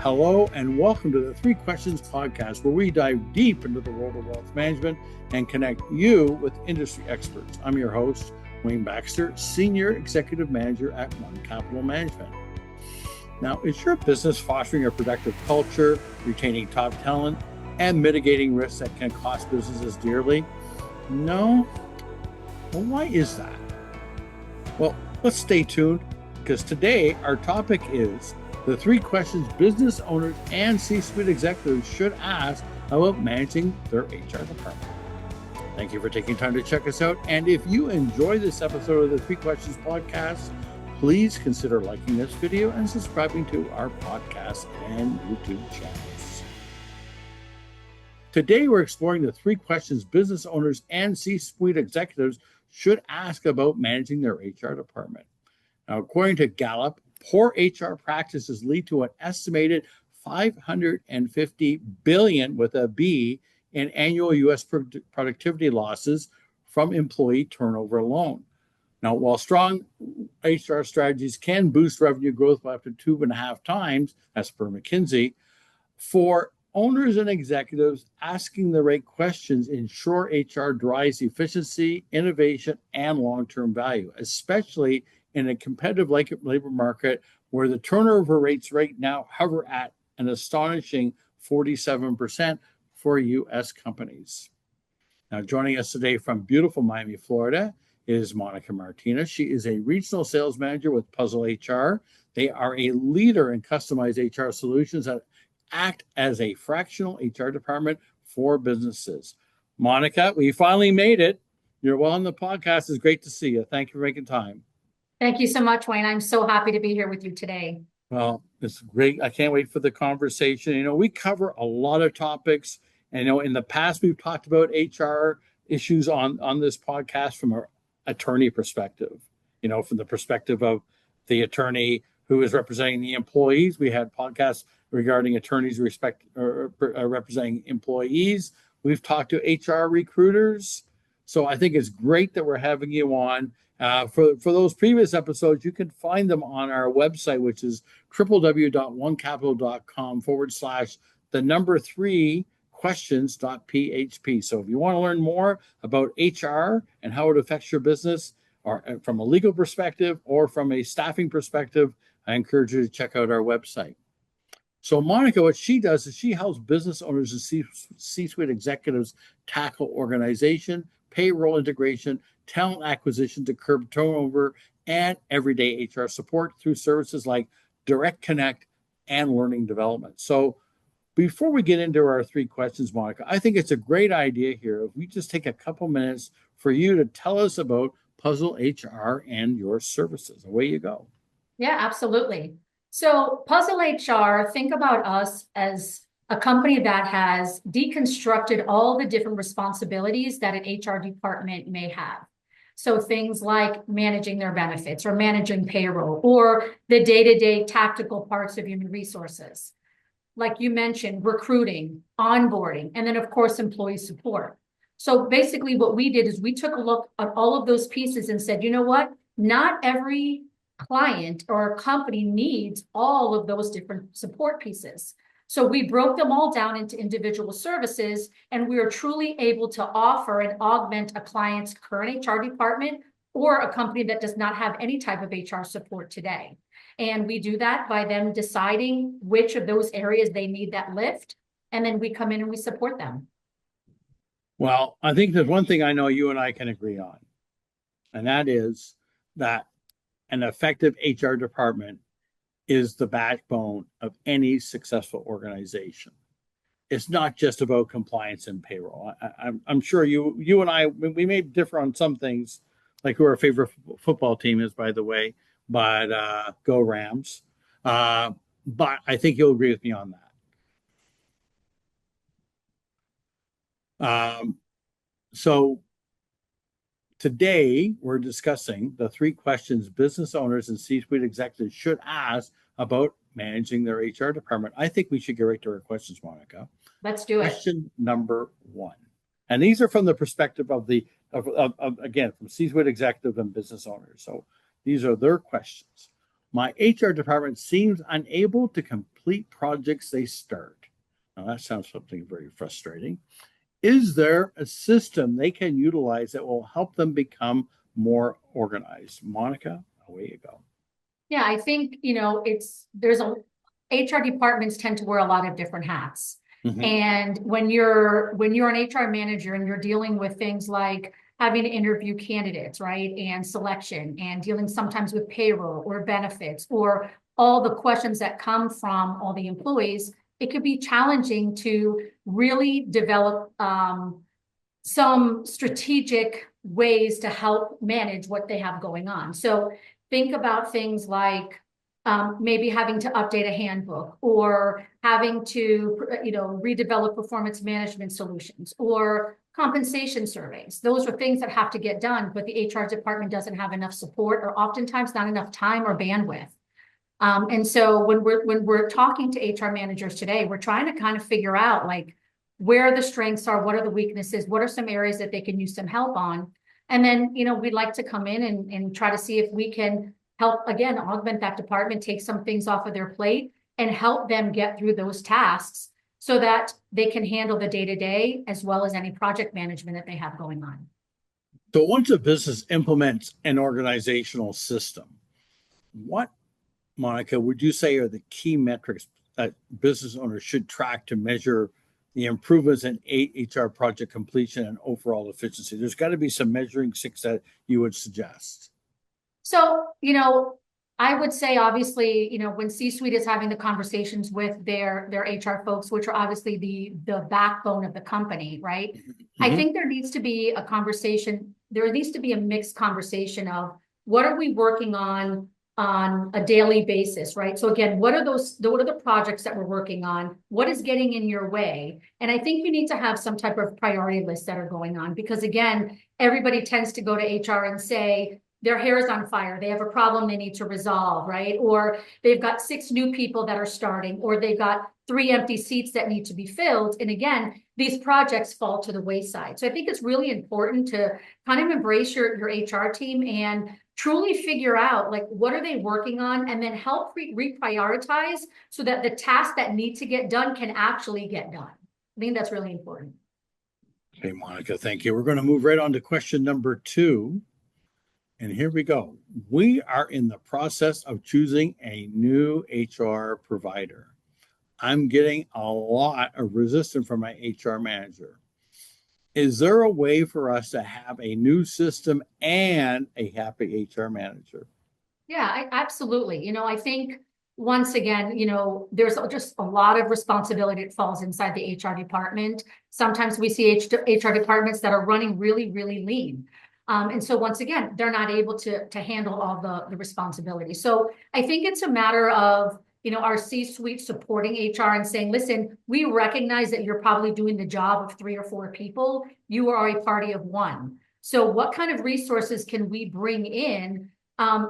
Hello and welcome to the Three Questions podcast, where we dive deep into the world of wealth management and connect you with industry experts. I'm your host, Wayne Baxter, Senior Executive Manager at One Capital Management. Now, is your business fostering a productive culture, retaining top talent, and mitigating risks that can cost businesses dearly? No? Well, why is that? Well, let's stay tuned, because today our topic is the three questions business owners and C-suite executives should ask about managing their HR department. Thank you for taking time to check us out. And if you enjoy this episode of the Three Questions podcast, please consider liking this video and subscribing to our podcast and YouTube channels. Today, we're exploring the three questions business owners and C-suite executives should ask about managing their HR department. Now, according to Gallup, poor HR practices lead to an estimated $550 billion with a B in annual U.S. productivity losses from employee turnover alone. Now, while strong HR strategies can boost revenue growth by up to 2.5 times, as per McKinsey, for owners and executives, asking the right questions ensure HR drives efficiency, innovation, and long-term value, especially in a competitive labor market where the turnover rates right now hover at an astonishing 47% for U.S. companies. Now, joining us today from beautiful Miami, Florida, is Monica Martinez. She is a regional sales manager with Puzzle HR. They are a leader in customized HR solutions that act as a fractional HR department for businesses. Monica, we finally made it. You're well on the podcast. It's great to see you. Thank you for making time. Thank you so much, Wayne. I'm so happy to be here with you today. Well, it's great. I can't wait for the conversation. We cover a lot of topics. And, in the past, we've talked about HR issues on this podcast from an attorney perspective, from the perspective of the attorney who is representing the employees. We had podcasts regarding attorneys representing employees. We've talked to HR recruiters. So I think it's great that we're having you on. For those previous episodes, you can find them on our website, which is www.onecapital.com/3questions.php. So if you want to learn more about HR and how it affects your business, or from a legal perspective or from a staffing perspective, I encourage you to check out our website. So Monica, what she does is she helps business owners and C-suite executives tackle organization, payroll integration, talent acquisition to curb turnover, and everyday HR support through services like Direct Connect and learning development. So before we get into our three questions, Monica, I think it's a great idea here if we just take a couple minutes for you to tell us about Puzzle HR and your services. Away you go. Yeah, absolutely. So Puzzle HR, think about us as a company that has deconstructed all the different responsibilities that an HR department may have. So things like managing their benefits or managing payroll or the day-to-day tactical parts of human resources. Like you mentioned, recruiting, onboarding, and then of course, employee support. So basically what we did is we took a look at all of those pieces and said, you know what? Not every client or company needs all of those different support pieces. So we broke them all down into individual services, and we are truly able to offer and augment a client's current HR department or a company that does not have any type of HR support today. And we do that by them deciding which of those areas they need that lift, and then we come in and we support them. Well, I think there's one thing I know you and I can agree on, and that is that an effective HR department is the backbone of any successful organization. It's not just about compliance and payroll. I'm sure you and I, we may differ on some things, like who our favorite football team is, by the way, but go Rams. But I think you'll agree with me on that. So today, we're discussing the three questions business owners and C-suite executives should ask about managing their HR department. I think we should get right to our questions, Monica. Let's do it. Question number one. And these are from the perspective of again, from C-suite executive and business owners. So these are their questions. My HR department seems unable to complete projects they start. Now, that sounds something very frustrating. Is there a system they can utilize that will help them become more organized? Monica, away you go. Yeah, I think, there's HR departments tend to wear a lot of different hats. Mhm. And when you're an HR manager and you're dealing with things like having to interview candidates, right? And selection and dealing sometimes with payroll or benefits or all the questions that come from all the employees, it could be challenging to really develop some strategic ways to help manage what they have going on. So think about things like maybe having to update a handbook or having to, redevelop performance management solutions or compensation surveys. Those are things that have to get done, but the HR department doesn't have enough support or oftentimes not enough time or bandwidth. And so when we're talking to HR managers today, we're trying to kind of figure out like where the strengths are, what are the weaknesses, what are some areas that they can use some help on. And then, we'd like to come in and try to see if we can help, again, augment that department, take some things off of their plate and help them get through those tasks so that they can handle the day-to-day as well as any project management that they have going on. So once a business implements an organizational system, what, Monica, would you say are the key metrics that business owners should track to measure the improvements in HR project completion and overall efficiency? There's got to be some measuring sticks that you would suggest. So, I would say obviously, when C-suite is having the conversations with their HR folks, which are obviously the backbone of the company, right? I Mhm. think there needs to be a conversation, there needs to be a mixed conversation of what are we working on a daily basis, right? So again, what are the projects that we're working on? What is getting in your way? And I think you need to have some type of priority lists that are going on because again, everybody tends to go to HR and say, their hair is on fire. They have a problem they need to resolve, right? Or they've got 6 new people that are starting, or they've got 3 empty seats that need to be filled. And again, these projects fall to the wayside. So I think it's really important to kind of embrace your HR team and truly figure out like what are they working on and then help reprioritize so that the tasks that need to get done can actually get done. I think that's really important. Okay, Monica, thank you. We're going to move right on to question number 2. And here we go. We are in the process of choosing a new HR provider. I'm getting a lot of resistance from my HR manager. Is there a way for us to have a new system and a happy HR manager? Yeah, absolutely. I think once again, there's just a lot of responsibility that falls inside the HR department. Sometimes we see HR departments that are running really, really lean. And so once again, they're not able to handle all the responsibility. So I think it's a matter of, our C-suite supporting HR and saying, listen, we recognize that you're probably doing the job of 3 or 4 people. You are a party of 1. So what kind of resources can we bring in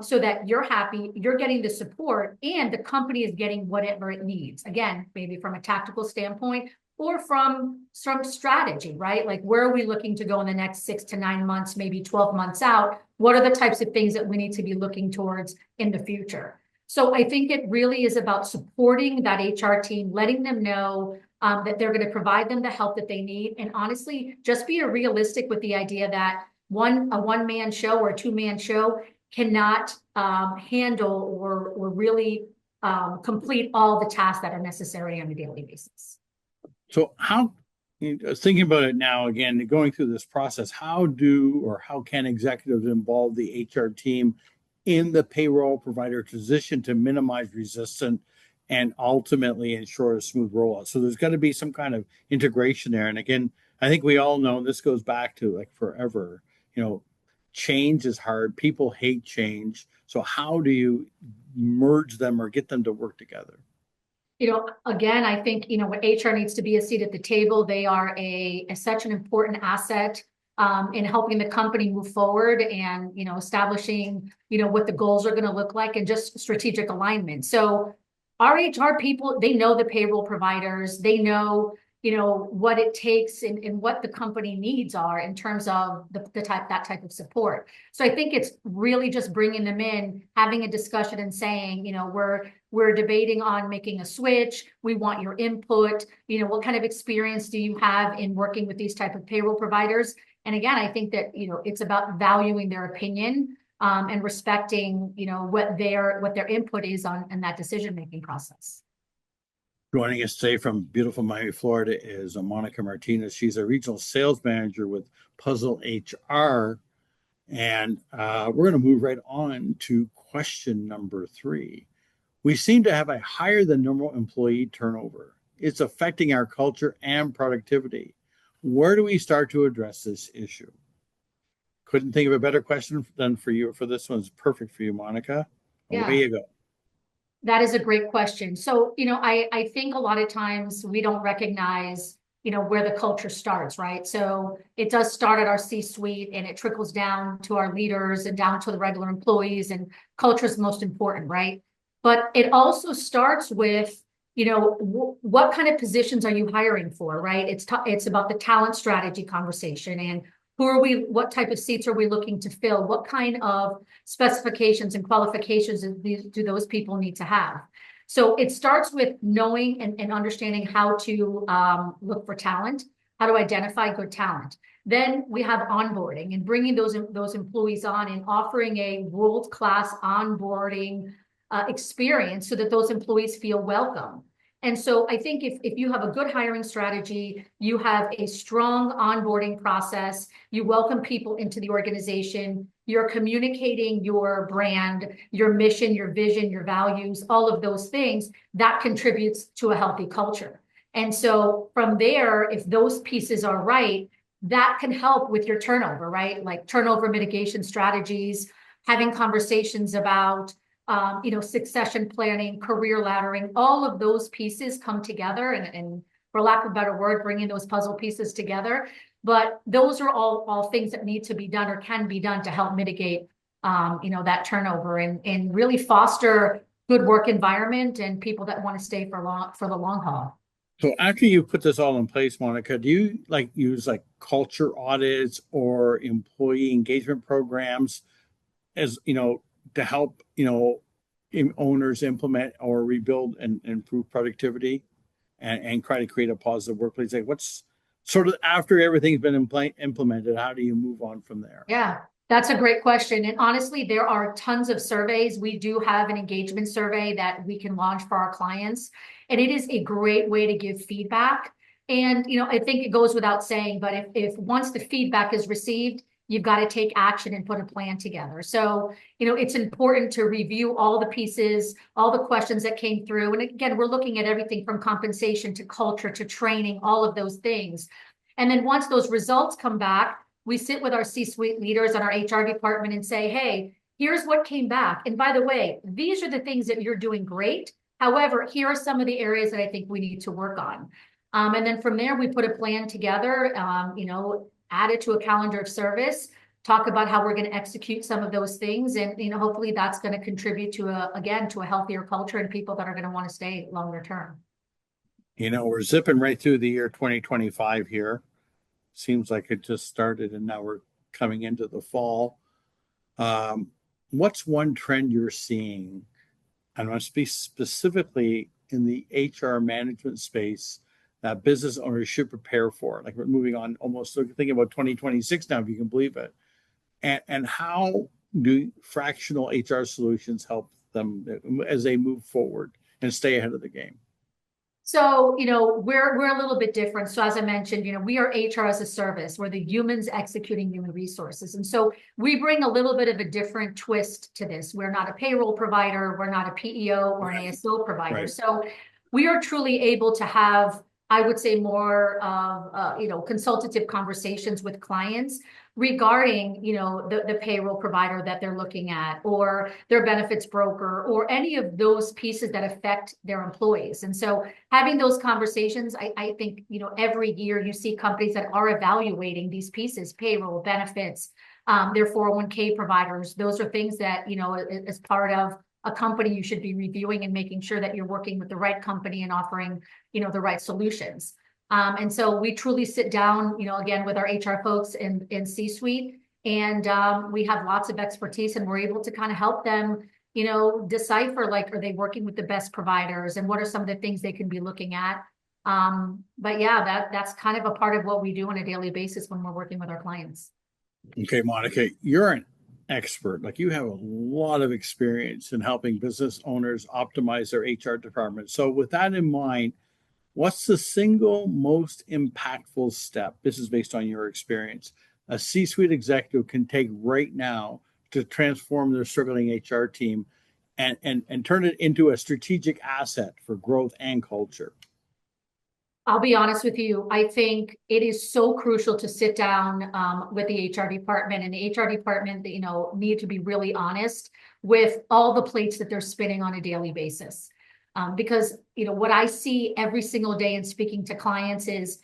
so that you're happy, you're getting the support, and the company is getting whatever it needs? Again, maybe from a tactical standpoint or from some strategy, right? Like where are we looking to go in the next 6 to 9 months, maybe 12 months out? What are the types of things that we need to be looking towards in the future? So I think it really is about supporting that HR team, letting them know that they're going to provide them the help that they need. And honestly, just be realistic with the idea that a one-man show or a 2-man show cannot handle or really complete all the tasks that are necessary on a daily basis. So how, thinking about it now, again, going through this process, how can executives involve the HR team in the payroll provider transition to minimize resistance and ultimately ensure a smooth rollout? So there's got to be some kind of integration there. And again, I think we all know this goes back to like forever, change is hard. People hate change. So how do you merge them or get them to work together? Again, I think, what HR needs to be a seat at the table. They are such an important asset in helping the company move forward and, establishing, what the goals are going to look like and just strategic alignment. So our HR people, they know the payroll providers, they know, what it takes and what the company needs are in terms of that type of support. So I think it's really just bringing them in, having a discussion and saying, we're debating on making a switch. We want your input. What kind of experience do you have in working with these type of payroll providers? And again, I think that, it's about valuing their opinion, and respecting, what their input is in that decision-making process. Joining us today from beautiful Miami, Florida is Monica Martinez. She's a regional sales manager with Puzzle HR. And we're going to move right on to question number 3. We seem to have a higher than normal employee turnover. It's affecting our culture and productivity. Where do we start to address this issue? Couldn't think of a better question than for you. For this one's perfect for you, Monica. Away you go. That is a great question. So, I think a lot of times we don't recognize, where the culture starts, right? So it does start at our C-suite and it trickles down to our leaders and down to the regular employees, and culture is most important, right? But it also starts with, what kind of positions are you hiring for, right? It's about the talent strategy conversation, and what type of seats are we looking to fill? What kind of specifications and qualifications do those people need to have? So it starts with knowing and understanding how to look for talent, how to identify good talent. Then we have onboarding and bringing those employees on and offering a world-class onboarding experience so that those employees feel welcome. And so I think if you have a good hiring strategy, you have a strong onboarding process, you welcome people into the organization, you're communicating your brand, your mission, your vision, your values, all of those things, that contributes to a healthy culture. And so from there, if those pieces are right, that can help with your turnover, right? Like turnover mitigation strategies, having conversations about succession planning, career laddering, all of those pieces come together, and for lack of a better word, bringing those puzzle pieces together. But those are all things that need to be done or can be done to help mitigate, that turnover and really foster good work environment and people that want to stay for the long haul. So after you put this all in place, Monica, do you use culture audits or employee engagement programs as to help owners implement or rebuild and improve productivity and try to create a positive workplace? What's sort of after everything's been implemented, how do you move on from there? Yeah, that's a great question. And honestly, there are tons of surveys. We do have an engagement survey that we can launch for our clients, and it is a great way to give feedback. And I think it goes without saying, but if once the feedback is received, you've got to take action and put a plan together. So, it's important to review all the pieces, all the questions that came through. And again, we're looking at everything from compensation to culture to training, all of those things. And then once those results come back, we sit with our C-suite leaders and our HR department and say, hey, here's what came back. And by the way, these are the things that you're doing great. However, here are some of the areas that I think we need to work on. And then from there, we put a plan together, add it to a calendar of service, talk about how we're going to execute some of those things. And, hopefully that's going to contribute to a healthier culture and people that are going to want to stay longer term. We're zipping right through the year 2025 here. Seems like it just started and now we're coming into the fall. What's one trend you're seeing? I want to speak specifically in the HR management space that business owners should prepare for. We're moving on almost thinking about 2026 now, if you can believe it. And how do fractional HR solutions help them as they move forward and stay ahead of the game? So, we're a little bit different. So as I mentioned, we are HR as a service. We're the humans executing human resources. And so we bring a little bit of a different twist to this. We're not a payroll provider. We're not a PEO or an ASO provider. Right. So we are truly able to have, I would say, more of, consultative conversations with clients regarding, the payroll provider that they're looking at, or their benefits broker, or any of those pieces that affect their employees. And so having those conversations, I think, every year you see companies that are evaluating these pieces, payroll, benefits, their 401k providers. Those are things that, as part of a company, you should be reviewing and making sure that you're working with the right company and offering, the right solutions. And so we truly sit down, again, with our HR folks in C-suite, and we have lots of expertise, and we're able to kind of help them, decipher, like, are they working with the best providers, and what are some of the things they can be looking at. But yeah, that's kind of a part of what we do on a daily basis when we're working with our clients. Okay, Monica, you're an expert. Like, you have a lot of experience in helping business owners optimize their HR department. So with that in mind, what's the single most impactful step? This is based on your experience. A C-suite executive can take right now to transform their struggling HR team and turn it into a strategic asset for growth and culture. I'll be honest with you. I think it is so crucial to sit down with the HR department, and the HR department, need to be really honest with all the plates that they're spinning on a daily basis. Because, what I see every single day in speaking to clients is,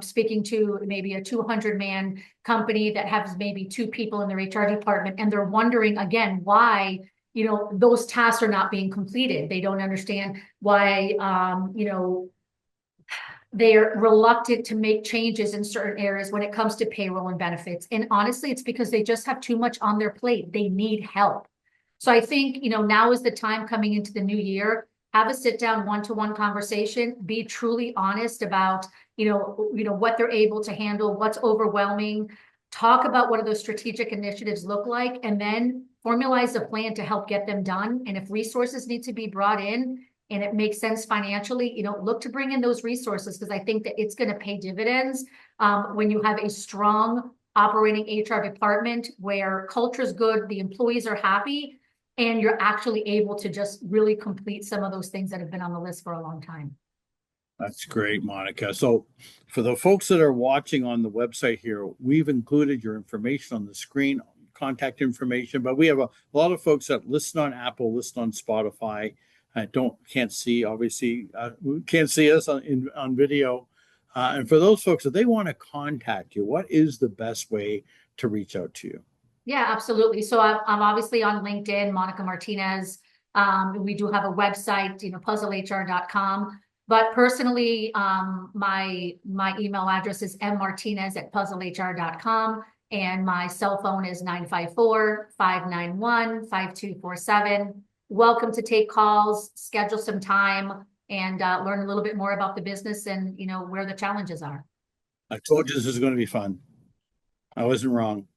speaking to maybe a 200-man company that has maybe 2 people in their HR department, and they're wondering again why, those tasks are not being completed. They don't understand why, they're reluctant to make changes in certain areas when it comes to payroll and benefits. And honestly, it's because they just have too much on their plate. They need help. So I think, now is the time coming into the new year. Have a sit down one-to-one conversation, be truly honest about, what they're able to handle, what's overwhelming, talk about what do those strategic initiatives look like, and then formalize a plan to help get them done. And if resources need to be brought in and it makes sense financially, look to bring in those resources, because I think that it's going to pay dividends when you have a strong operating HR department where culture is good, the employees are happy, and you're actually able to just really complete some of those things that have been on the list for a long time. That's great, Monica. So for the folks that are watching on the website here, we've included your information on the screen, contact information, but we have a lot of folks that listen on Apple, listen on Spotify. Can't see us on video. And for those folks, if they want to contact you, what is the best way to reach out to you? Yeah, absolutely. So I'm obviously on LinkedIn, Monica Martinez. We do have a website, puzzlehr.com. But personally, my email address is mmartinez@puzzlehr.com. And my cell phone is 954-591-5247. Welcome to take calls, schedule some time, and learn a little bit more about the business and, where the challenges are. I told you this is going to be fun. I wasn't wrong.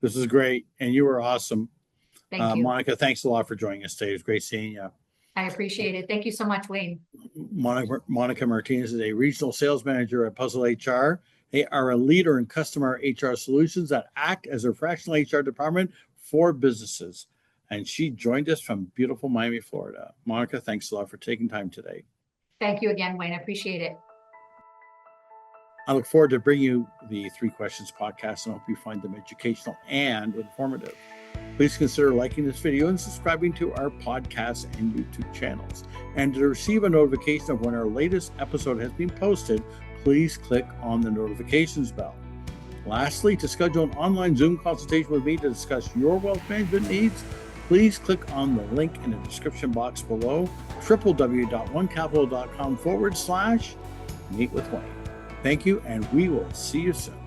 This is great. And you were awesome. Thank you. Monica, thanks a lot for joining us today. It was great seeing you. I appreciate it. Thank you so much, Wayne. Monica Martinez is a regional sales manager at Puzzle HR. They are a leader in customer HR solutions that act as a fractional HR department for businesses. And she joined us from beautiful Miami, Florida. Monica, thanks a lot for taking time today. Thank you again, Wayne. I appreciate it. I look forward to bringing you the 3 Questions podcast, and I hope you find them educational and informative. Please consider liking this video and subscribing to our podcast and YouTube channels. And to receive a notification of when our latest episode has been posted, please click on the notifications bell. Lastly, to schedule an online Zoom consultation with me to discuss your wealth management needs, please click on the link in the description box below, www.onecapital.com/meet with Wayne. Thank you, and we will see you soon.